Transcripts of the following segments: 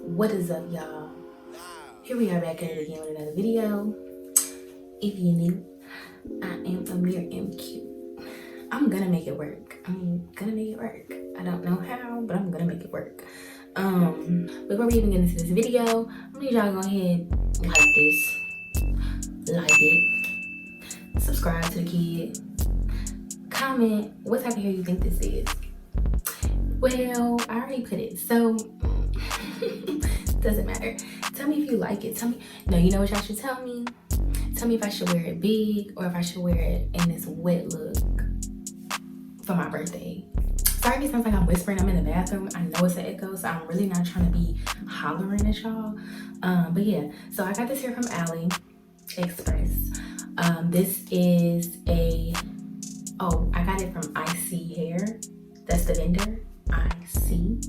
What is up, y'all? Here we are back at it again with another video. If you're new, I am AmyreMQ. I'm gonna make it work. I don't know how, but I'm gonna make it work. Before we even get into this video, I'm gonna need y'all to go ahead, like it, subscribe to the kid, comment what type of hair you think this is. Well, I already put it, so doesn't matter. Tell me if you like it. Tell me. No, you know what y'all should tell me? Tell me if I should wear it big or if I should wear it in this wet look for my birthday. Sorry if it sounds like I'm whispering. I'm in the bathroom. I know it's an echo, so I'm really not trying to be hollering at y'all. But yeah, so I got this here from AliExpress. This is I got it from ISEE Hair. That's the vendor. ISEE.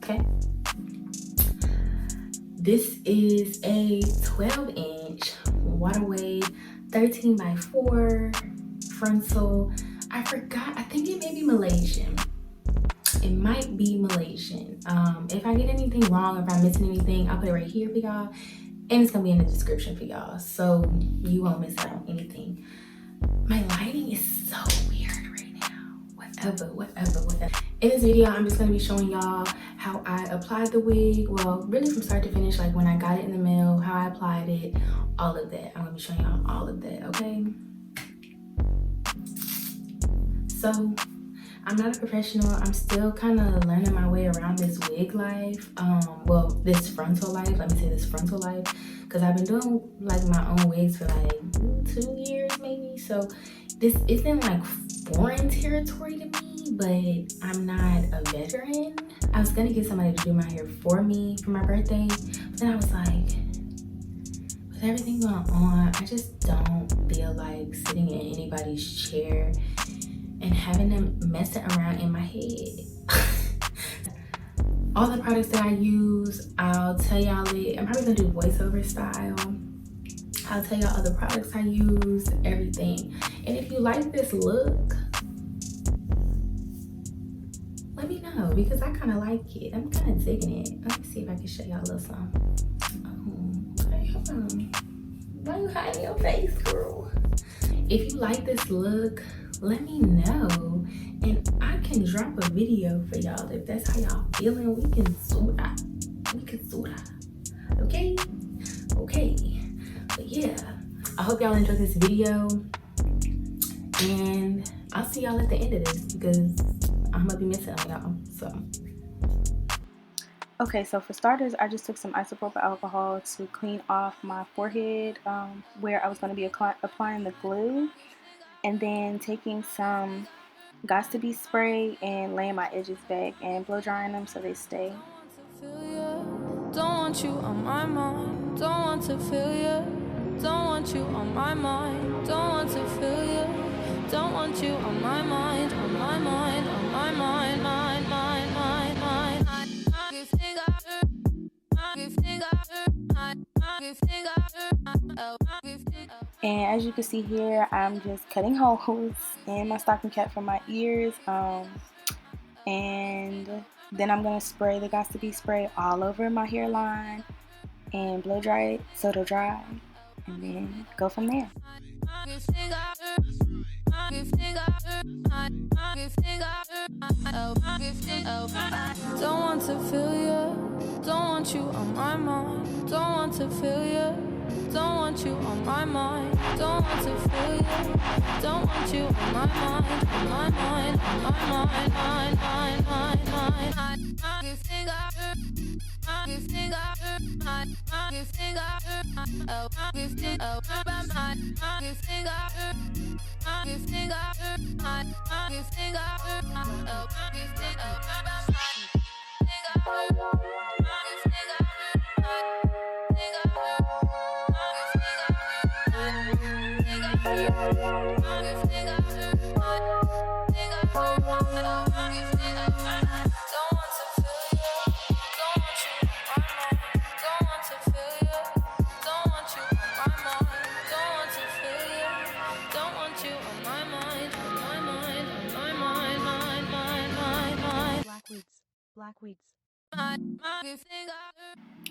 Okay. This is a 12-inch waterway, 13 by 4 frontal. I forgot, I think it may be Malaysian. It might be Malaysian. If I get anything wrong, if I'm missing anything, I'll put it right here for y'all. And it's gonna be in the description for y'all, so you won't miss out on anything. My lighting is so weird right now. Whatever. In this video, I'm just gonna be showing y'all how I applied the wig. Well, really from start to finish, like when I got it in the mail, how I applied it, all of that. I'm gonna be showing y'all all of that, okay? So, I'm not a professional. I'm still kind of learning my way around this wig life. Well, this frontal life. Let me say this frontal life. Because I've been doing like my own wigs for like 2 years maybe. So, this isn't like foreign territory to me, but I'm not a veteran. I was gonna get somebody to do my hair for me for my birthday, but then I was like, with everything going on, I just don't feel like sitting in anybody's chair and having them messing around in my head. All the products that I use, I'll tell y'all it. I'm probably gonna do voiceover style. I'll tell y'all other products I use, everything. And if you like this look, let me know, because I kind of like it. I'm kind of digging it. Let me see if I can show y'all a little something. Okay, hold on. Why you hiding your face, girl? If you like this look, let me know. And I can drop a video for y'all if that's how y'all feeling. We can sort out. Okay? Okay. But yeah, I hope y'all enjoyed this video. And I'll see y'all at the end of this because I'm gonna be missing on y'all. So okay, so for starters, I just took some isopropyl alcohol to clean off my forehead where I was going to be applying the glue, and then taking some got to be spray and laying my edges back and blow drying them so they stay. Don't want you on my mind, don't want to feel you. Don't want you on my mind, don't want to feel you. Don't want you on my mind, on my mind, on my mind, mind. And as you can see here, I'm just cutting holes in my stocking cap for my ears, and then I'm gonna spray the got to be spray all over my hairline and blow dry it so it'll dry, and then go from there. Don't want to feel you, don't want you on my mind, don't want to feel you. Don't want you on my mind, don't want to feel you. Don't want you on my mind, on my mind, on my mind, Black weeds.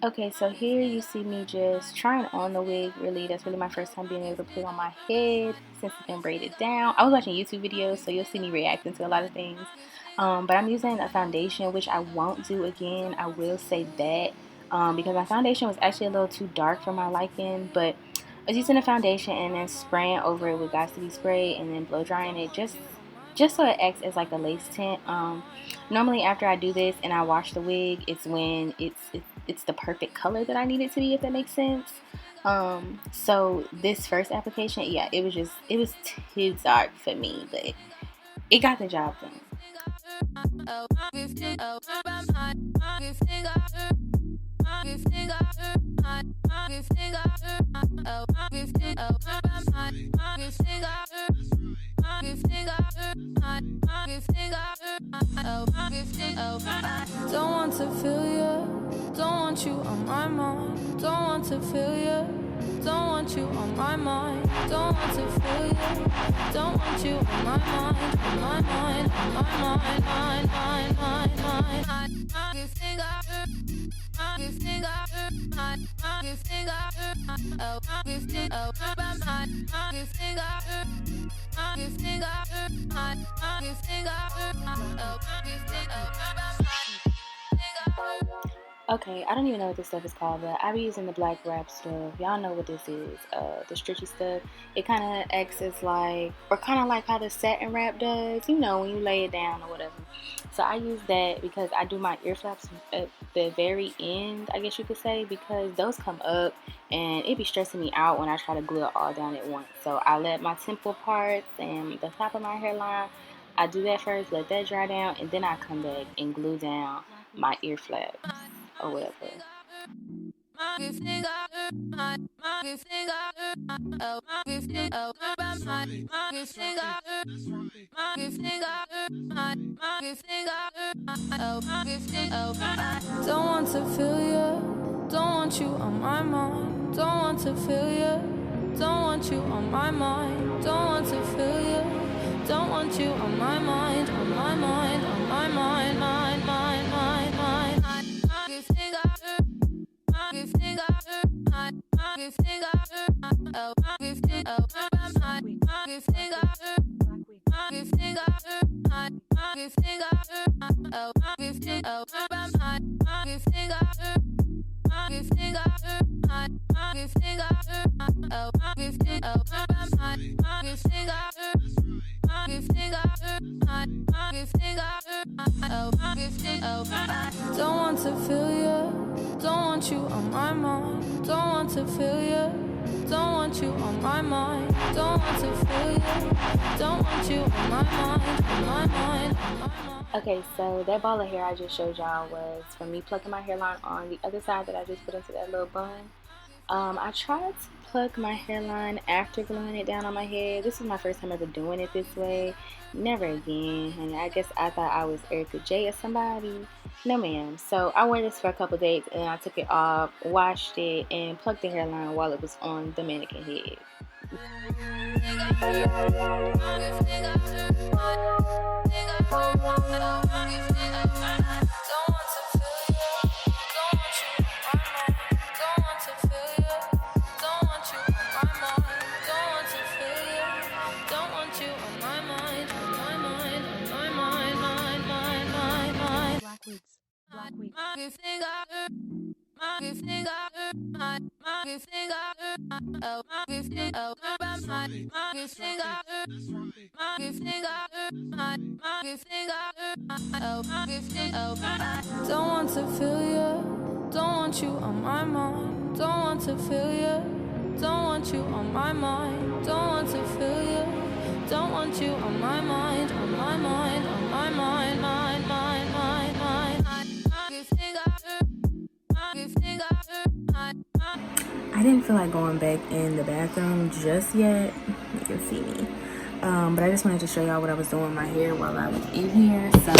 Okay, so here you see me just trying on the wig. Really, that's really my first time being able to put it on my head since it's been braided down. I was watching YouTube videos, so you'll see me reacting to a lot of things. But I'm using a foundation, which I won't do again. I will say that because my foundation was actually a little too dark for my liking. But I was using a foundation and then spraying over it with Got to Be Spray and then blow drying it just so it acts as like a lace tint. Normally after I do this and I wash the wig, it's when it's the perfect color that I need it to be, if that makes sense. So this first application, yeah, it was too dark for me, but it got the job done. Don't want to feel you, don't want you on my mind. Don't want to feel you, don't want you on my mind. Don't want to feel you, don't want you on my mind, on my mind, on my mind, mind, mind, mind, mind. Okay, I don't even know what this stuff is called, but I be using the black wrap stuff. Y'all know what this is, the stretchy stuff. It kind of acts as like, or kind of like how the satin wrap does, you know, when you lay it down or whatever. So I use that because I do my ear flaps at the very end, I guess you could say, because those come up and it be stressing me out when I try to glue it all down at once. So I let my temple parts and the top of my hairline, I do that first, let that dry down, and then I come back and glue down my ear flaps or whatever. Don't want to feel you, don't want you on my mind. Don't want to feel you, don't want you on my mind. Don't want to feel you, don't want you on my mind, on my mind, on my mind, mind, mind, mind, mind. Don't want to feel you, don't want you on my mind. Don't want to feel you, don't want you on my mind. Don't want to feel you, don't want you on my mind, on my mind, on my mind. Okay, so that ball of hair I just showed y'all was from me plucking my hairline on the other side that I just put into that little bun. I tried to pluck my hairline after gluing it down on my head. This is my first time ever doing it this way. Never again, honey. I guess I thought I was Erica J or somebody. No, ma'am. So I wore this for a couple days and I took it off, washed it, and plucked the hairline while it was on the mannequin head. Don't want to feel you, don't want you on my mind. Don't want to feel you, don't want you on my mind. Don't want to feel you, don't want you on my mind, on my mind, on my mind, mind, mind, mind, mind. I didn't feel like going back in the bathroom just yet. You can see me. But I just wanted to show y'all what I was doing with my hair while I was in here. So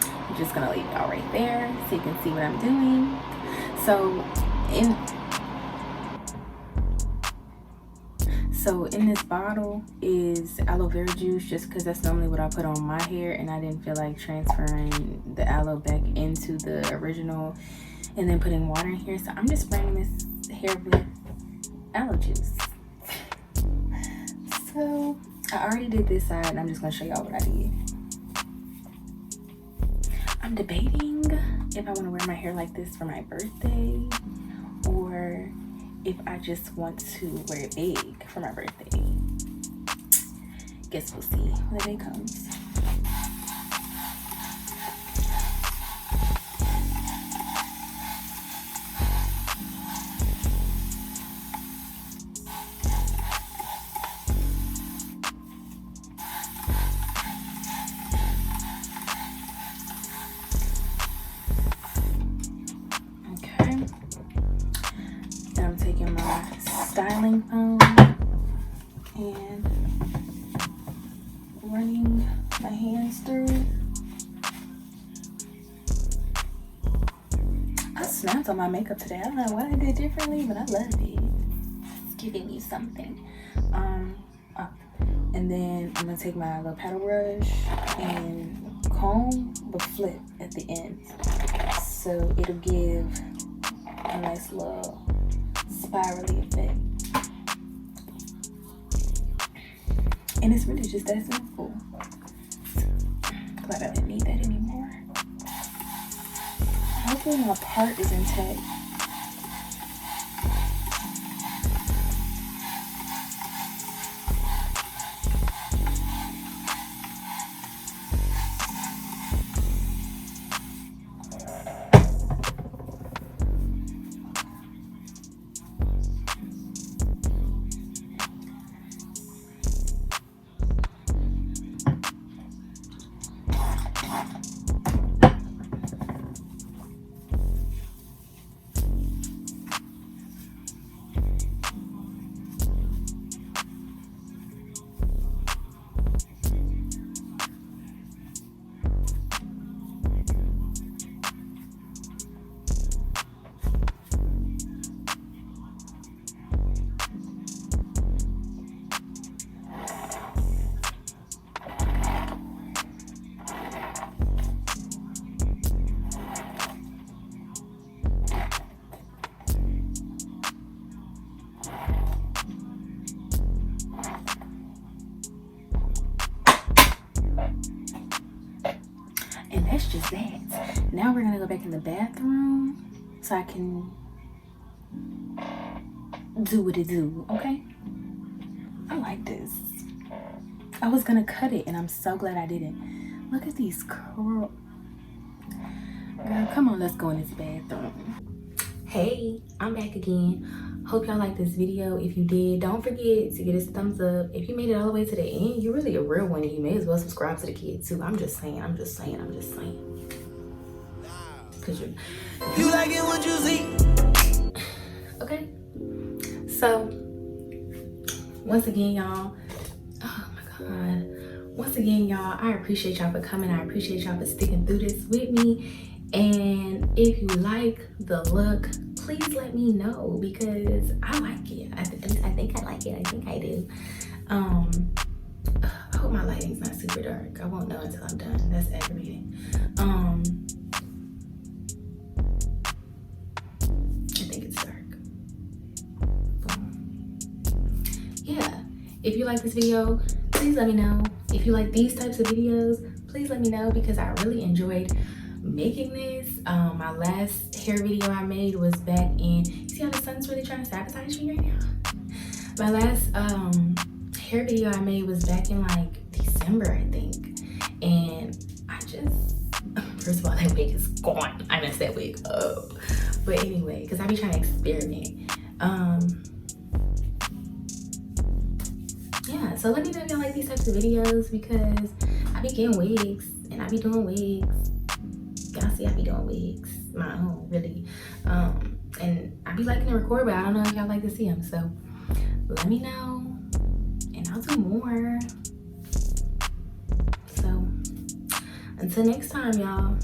I'm just gonna leave y'all right there so you can see what I'm doing. So in this bottle is aloe vera juice, just because that's normally what I put on my hair, and I didn't feel like transferring the aloe back into the original and then putting water in here. So I'm just spraying this hair with aloe juice. So I already did this side, and I'm just gonna show y'all what I did. I'm debating if I want to wear my hair like this for my birthday, or if I just want to wear it big for my birthday. Guess we'll see when the day comes. Styling foam and running my hands through. I snapped on my makeup today. I don't know what I did differently, but I loved it. It's giving me something. And then I'm gonna take my little paddle brush and comb but flip at the end, so it'll give a nice little spirally effect. And it's really just that simple. Glad I didn't need that anymore. Hopefully my part is intact. And that's just that. Now we're gonna go back in the bathroom so I can do what it do, okay? I like this. I was gonna cut it, and I'm so glad I didn't. Look at these curls. Girl, come on, let's go in this bathroom. Hey, I'm back again. Hope y'all liked this video. If you did, don't forget to give us a thumbs up. If you made it all the way to the end, you're really a real one, and you may as well subscribe to the kid too. I'm just saying. Cause you like it what you see. Okay. So once again, y'all. Oh my God. Once again, y'all, I appreciate y'all for coming. I appreciate y'all for sticking through this with me. And if you like the look, please let me know, because I like it. I think I like it. I think I do. I hope my lighting's not super dark. I won't know until I'm done. That's aggravating. I think it's dark. Boom. Yeah. If you like this video, please let me know. If you like these types of videos, please let me know, because I really enjoyed making this. My last hair video I made was back in, see how the sun's really trying to sabotage me right now? My last hair video I made was back in like December, I think. And I just, first of all, that wig is gone. I messed that wig up. But anyway, because I be trying to experiment. Yeah, so let me know if y'all like these types of videos, because I be getting wigs and I be doing wigs. Y'all see I be doing wigs, my own, really. And I be liking to record, but I don't know if y'all like to see them. So let me know, and I'll do more. So until next time, y'all.